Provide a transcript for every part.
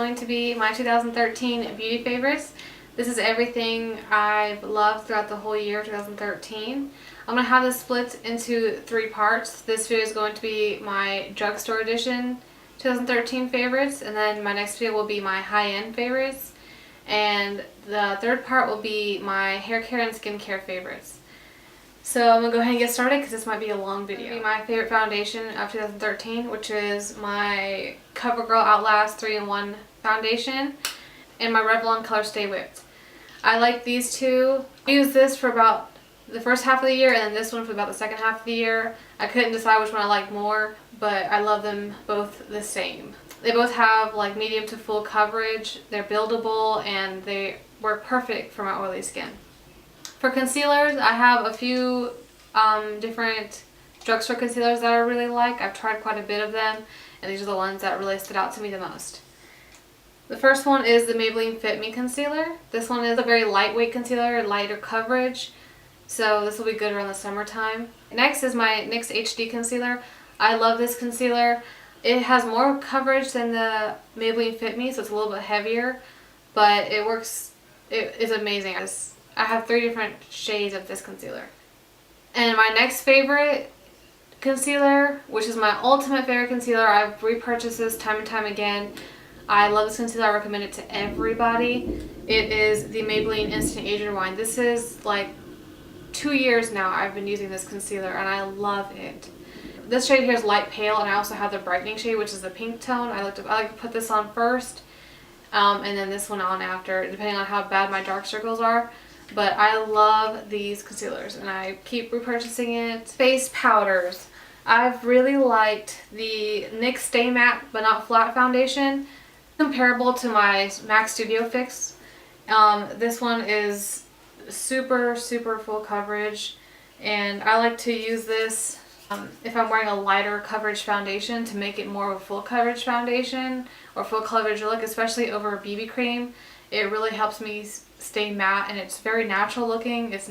going to be my 2013 beauty favorites. This is everything I've loved throughout the whole year of 2013. I'm going to have this split into 3 parts. This video is going to be my Drugstore edition 2013 favorites, and then my next video will be my high-end favorites, and the third part will be my hair care and skincare favorites. So I'm going to go ahead and get started because this might be a long video. This will be my favorite foundation of 2013, which is my Covergirl Outlast 3-in-1 foundation and my Revlon Colorstay Whipped. I like these two. I used this for about the first half of the year and then this one for about the second half of the year. I couldn't decide which one I liked more, but I love them both the same. They both have like medium to full coverage, they're buildable, and they work perfect for my oily skin. For concealers, I have a few different drugstore concealers that I really like. I've tried quite a bit of them, and these are the ones that really stood out to me the most. The first one is the Maybelline Fit Me Concealer. This one is a very lightweight concealer, lighter coverage, so this will be good around the summertime. Next is my NYX HD Concealer. I love this concealer. It has more coverage than the Maybelline Fit Me, so it's a little bit heavier, but it works. It is amazing. I have 3 different shades of this concealer. And my next favorite concealer, which is my ultimate favorite concealer, I've repurchased this time and time again. I love this concealer. I recommend it to everybody. It is the Maybelline Instant Age Rewind. This is like 2 years now I've been using this concealer and I love it. This shade here is light pale, and I also have the brightening shade, which is the pink tone. I like to put this on first and then this one on after, depending on how bad my dark circles are. But I love these concealers and I keep repurchasing it. Face powders. I've really liked the NYX Stay Matte But Not Flat foundation. Comparable to my MAC Studio Fix. This one is super full coverage, and I like to use this if I'm wearing a lighter coverage foundation to make it more of a full coverage foundation or full coverage look, especially over a BB cream. It really helps me stay matte, and it's very natural looking. It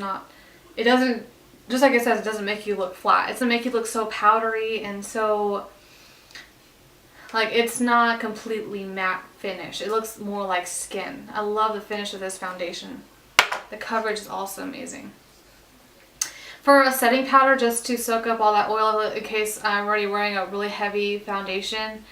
doesn't, just like it says, it doesn't make you look flat. It doesn't make you look so powdery and so, like, it's not completely matte finish. It looks more like skin. I love the finish of this foundation. The coverage is also amazing. For a setting powder, just to soak up all that oil in case I'm already wearing a really heavy foundation,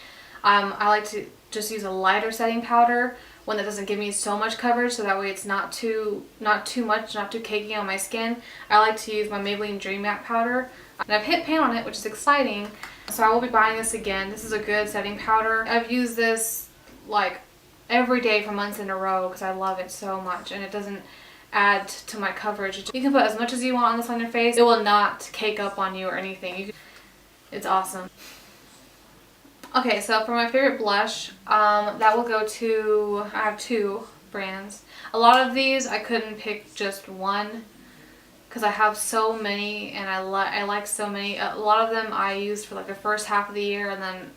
I like to just use a lighter setting powder, one that doesn't give me so much coverage, so that way it's not too much, not too cakey on my skin. I like to use my Maybelline Dream Matte powder, and I've hit pan on it, which is exciting. So I will be buying this again. This is a good setting powder. I've used this like every day for months in a row because I love it so much, and it doesn't add to my coverage. You can put as much as you want on this on your face. It will not cake up on you or anything. It's awesome. Okay, so for my favorite blush, that will go to, I have 2 brands. A lot of these I couldn't pick just one because I have so many, and I like so many. A lot of them I used for like the first half of the year, and then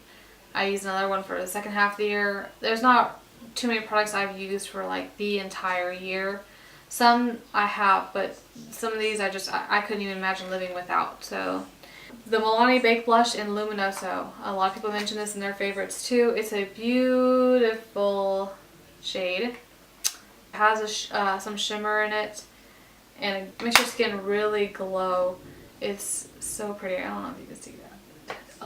I used another one for the second half of the year. There's not too many products I've used for like the entire year. Some I have, but some of these I couldn't even imagine living without. So the Milani Baked Blush in Luminoso. A lot of people mention this in their favorites too. It's a beautiful shade. It has some shimmer in it, and it makes your skin really glow. It's so pretty. I don't know if you can see that.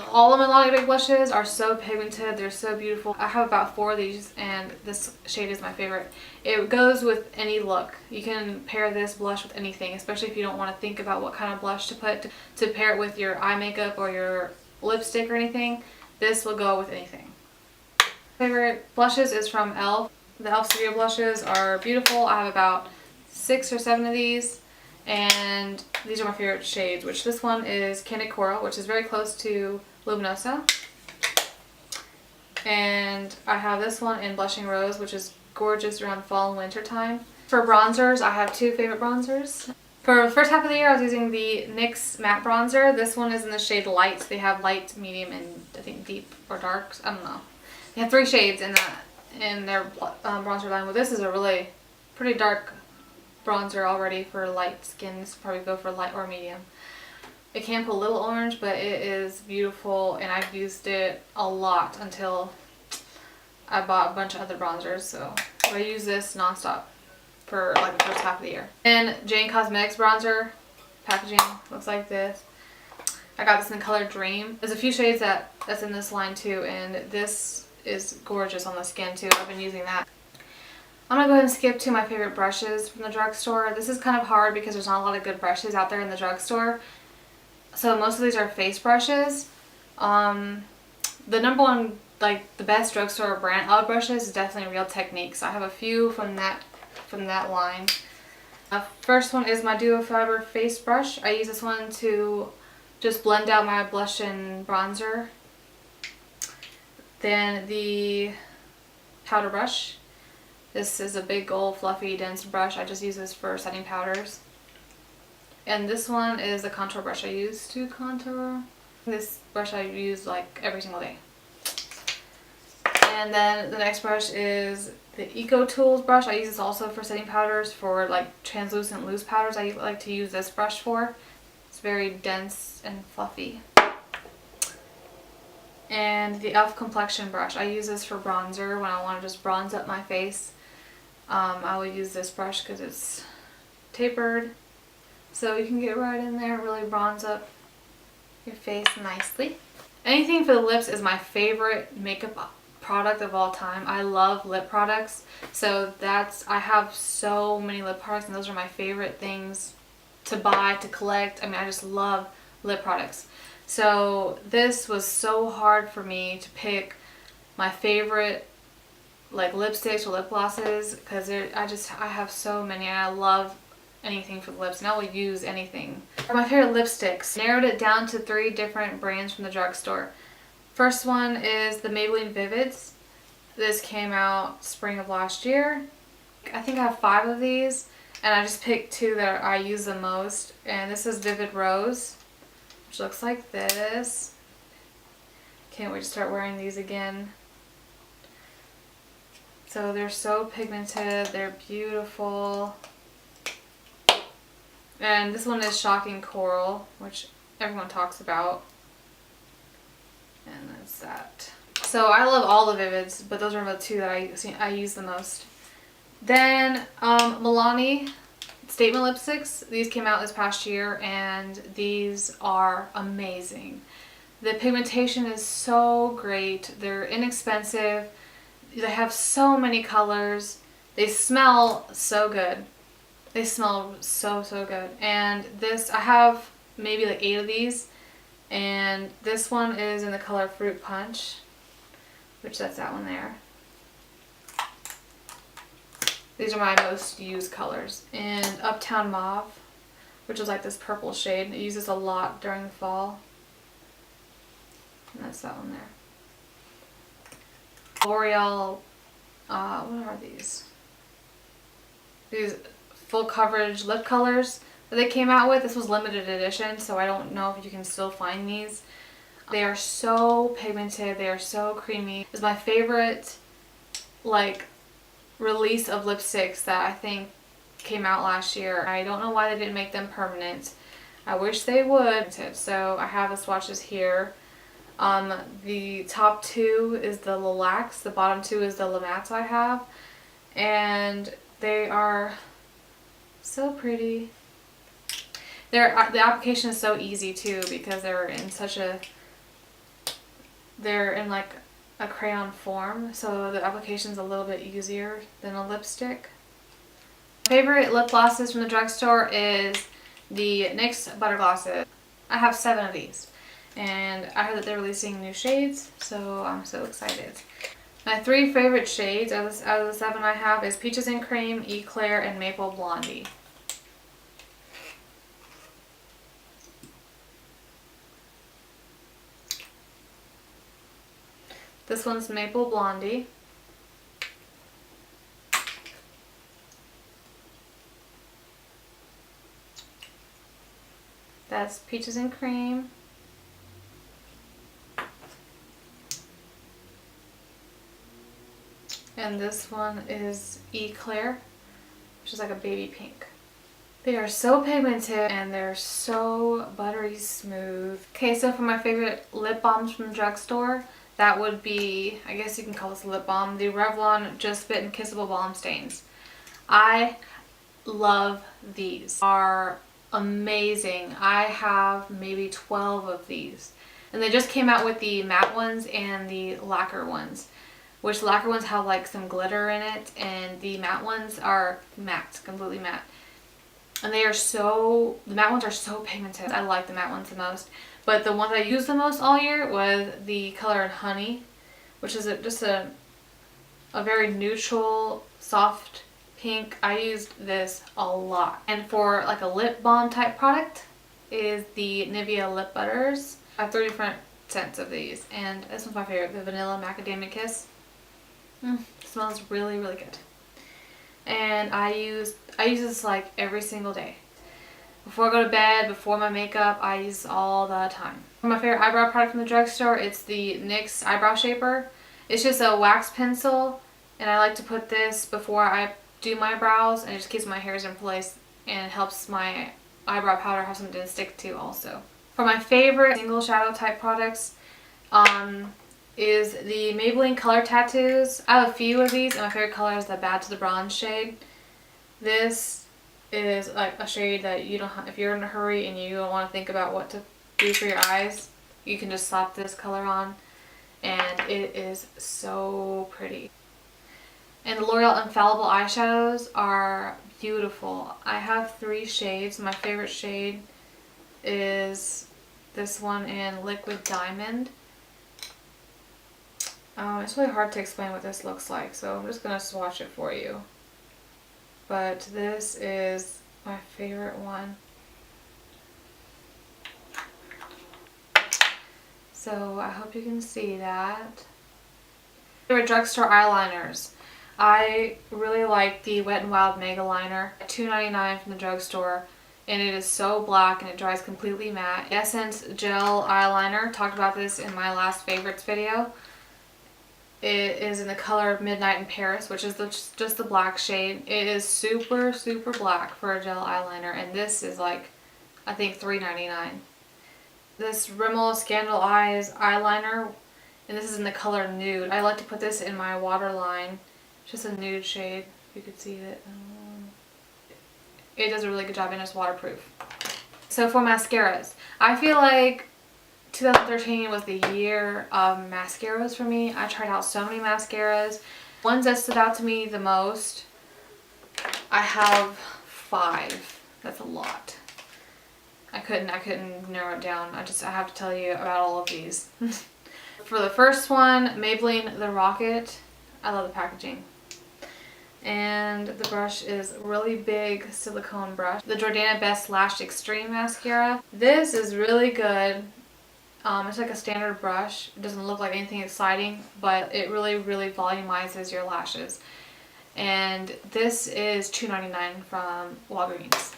All of my Milani Baked blushes are so pigmented. They're so beautiful. I have about 4 of these, and this shade is my favorite. It goes with any look. You can pair this blush with anything, especially if you don't want to think about what kind of blush to put to pair it with your eye makeup or your lipstick or anything. This will go with anything. Favorite blushes is from e.l.f. The e.l.f. Studio blushes are beautiful. I have about 6 or 7 of these, and these are my favorite shades, which this one is Candid Coral, which is very close to Luminoso. And I have this one in Blushing Rose, which is gorgeous around fall and winter time. For bronzers, I have 2 favorite bronzers. For the first half of the year, I was using the NYX Matte Bronzer. This one is in the shade Light. They have light, medium, and I think deep or dark. I don't know. They have 3 shades in their bronzer line. Well, this is a really pretty dark bronzer already for light skin. This will probably go for light or medium. It can put a little orange, but it is beautiful, and I've used it a lot until I bought a bunch of other bronzers, so I use this nonstop for like the first half of the year. And Jane Cosmetics bronzer packaging looks like this. I got this in the color Dream. There's a few shades that's in this line too, and this is gorgeous on the skin too. I've been using that. I'm gonna go ahead and skip to my favorite brushes from the drugstore. This is kind of hard because there's not a lot of good brushes out there in the drugstore. So most of these are face brushes. The number one, like the best drugstore brand of brushes is definitely Real Techniques. I have a few from that line. First one is my Duo Fiber face brush. I use this one to just blend out my blush and bronzer. Then the powder brush. This is a big old fluffy dense brush. I just use this for setting powders. And this one is the contour brush I use to contour. This brush I use like every single day. And then the next brush is the Eco Tools brush. I use this also for setting powders, for like translucent loose powders. I like to use this brush for. It's very dense and fluffy. And the e.l.f. Complexion brush. I use this for bronzer when I want to just bronze up my face. I will use this brush because it's tapered. So you can get right in there and really bronze up your face nicely. Anything for the lips is my favorite makeup product of all time. I love lip products. So I have so many lip products, and those are my favorite things to buy, to collect. I mean, I just love lip products. So this was so hard for me to pick my favorite like lipsticks or lip glosses, because I have so many and I love anything for the lips, and I will use anything. For my favorite lipsticks, narrowed it down to 3 different brands from the drugstore. First one is the Maybelline Vivids. This came out spring of last year. I think I have 5 of these, and I just picked 2 that I use the most. And this is Vivid Rose, which looks like this. Can't wait to start wearing these again. So they're so pigmented, they're beautiful. And this one is Shocking Coral, which everyone talks about. And that's that. So I love all the Vivids, but those are the 2 that I use the most. Then Milani Statement Lipsticks. These came out this past year, and these are amazing. The pigmentation is so great. They're inexpensive. They have so many colors. They smell so good. They smell so good. And this, I have maybe like 8 of these. And this one is in the color Fruit Punch, which that's that one there. These are my most used colors. And Uptown Mauve, which is like this purple shade. I use this a lot during the fall. And that's that one there. L'Oreal, what are these? These full coverage lip colors that they came out with. This was limited edition, so I don't know if you can still find these. They are so pigmented, they are so creamy. It's my favorite like release of lipsticks that I think came out last year. I don't know why they didn't make them permanent. I wish they would. So I have the swatches here. The top 2 is the Lilacs, the bottom 2 is the La Mattes I have, and they are so pretty. The application is so easy too, because they're in like a crayon form, so the application is a little bit easier than a lipstick. My favorite lip glosses from the drugstore is the NYX Butter Glosses. I have 7 of these. And I heard that they're releasing new shades, so I'm so excited. My 3 favorite shades out of the 7 I have is Peaches and Cream, Eclair, and Maple Blondie. This one's Maple Blondie. That's Peaches and Cream. And this one is Eclair, which is like a baby pink. They are so pigmented and they're so buttery smooth. Okay, so for my favorite lip balms from the drugstore, that would be, I guess you can call this a lip balm, the Revlon Just Fit and Kissable Balm Stains. I love these. Are amazing. I have maybe 12 of these. And they just came out with the matte ones and the lacquer ones. Which the lacquer ones have like some glitter in it, and the matte ones are matte, completely matte. And they are so, the matte ones are so pigmented. I like the matte ones the most. But the ones I used the most all year was the color in Honey, which is just a very neutral, soft pink. I used this a lot. And for like a lip balm type product is the Nivea Lip Butters. I have 3 different scents of these, and this one's my favorite, the Vanilla Macadamia Kiss. Smells really, really good. And I use this like every single day. Before I go to bed, before my makeup, I use all the time. My favorite eyebrow product from the drugstore, it's the NYX Eyebrow Shaper. It's just a wax pencil, and I like to put this before I do my brows, and it just keeps my hairs in place, and it helps my eyebrow powder have something to stick to also. For my favorite single shadow type products, is the Maybelline Color Tattoos. I have a few of these, and my favorite color is the Bad to the Bronze shade. This is like a shade that you don't, if you're in a hurry and you don't want to think about what to do for your eyes, you can just slap this color on, and it is so pretty. And the L'Oreal Infallible eyeshadows are beautiful. I have 3 shades. My favorite shade is this one in Liquid Diamond. It's really hard to explain what this looks like, so I'm just going to swatch it for you. But this is my favorite one. So I hope you can see that. Favorite drugstore eyeliners. I really like the Wet n Wild Mega Liner, $2.99 from the drugstore, and it is so black and it dries completely matte. Essence Gel Eyeliner, talked about this in my last favorites video. It is in the color Midnight in Paris, which is just the black shade. It is super, super black for a gel eyeliner, and this is like, I think $3.99. This Rimmel Scandal Eyes eyeliner, and this is in the color Nude. I like to put this in my waterline. It's just a nude shade. You could see it. It does a really good job, and it's waterproof. So for mascaras, I feel like 2013 was the year of mascaras for me. I tried out so many mascaras. Ones that stood out to me the most, I have 5. That's a lot. I couldn't narrow it down. I have to tell you about all of these. For the first one, Maybelline The Rocket. I love the packaging. And the brush is really big silicone brush. The Jordana Best Lash Extreme Mascara. This is really good. It's like a standard brush. It doesn't look like anything exciting, but it really, really volumizes your lashes. And this is $2.99 from Walgreens.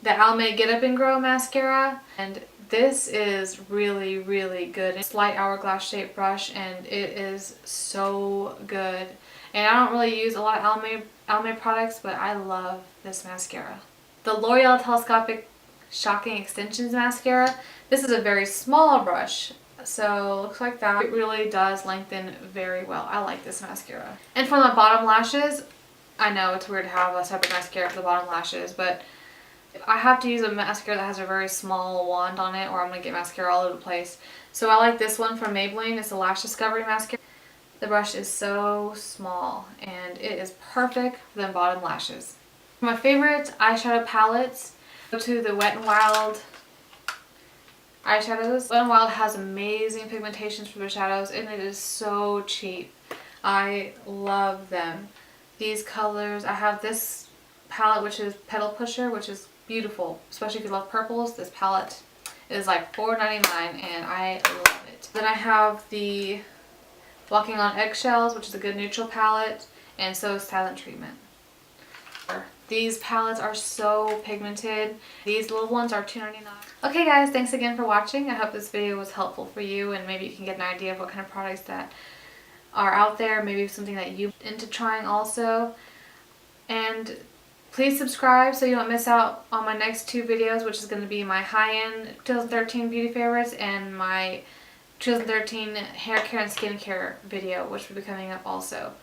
The Almay Get Up and Grow Mascara. And this is really, really good. It's a slight hourglass shaped brush, and it is so good. And I don't really use a lot of Almay products, but I love this mascara. The L'Oreal Telescopic Shocking Extensions Mascara. This is a very small brush, so it looks like that. It really does lengthen very well. I like this mascara. And for the bottom lashes, I know it's weird to have a separate mascara for the bottom lashes, but I have to use a mascara that has a very small wand on it, or I'm going to get mascara all over the place. So I like this one from Maybelline. It's a Lash Discovery Mascara. The brush is so small, and it is perfect for the bottom lashes. My favorite eyeshadow palettes go to the Wet n Wild eyeshadows. Wet n Wild has amazing pigmentations for their shadows, and it is so cheap. I love them. These colors, I have this palette which is Petal Pusher, which is beautiful, especially if you love purples. This palette is like $4.99, and I love it. Then I have the Walking on Eggshells, which is a good neutral palette, and so is Silent Treatment. These palettes are so pigmented. These little ones are $2.99. Okay guys, thanks again for watching. I hope this video was helpful for you, and maybe you can get an idea of what kind of products that are out there, maybe something that you're into trying also. And please subscribe so you don't miss out on my next 2 videos, which is going to be my high-end 2013 beauty favorites and my 2013 hair care and skincare video, which will be coming up also.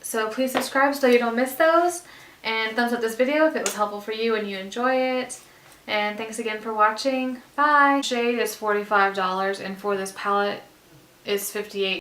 So please subscribe so you don't miss those, and thumbs up this video if it was helpful for you and you enjoy it. And thanks again for watching. Bye! Shade is $45 and for this palette is $58.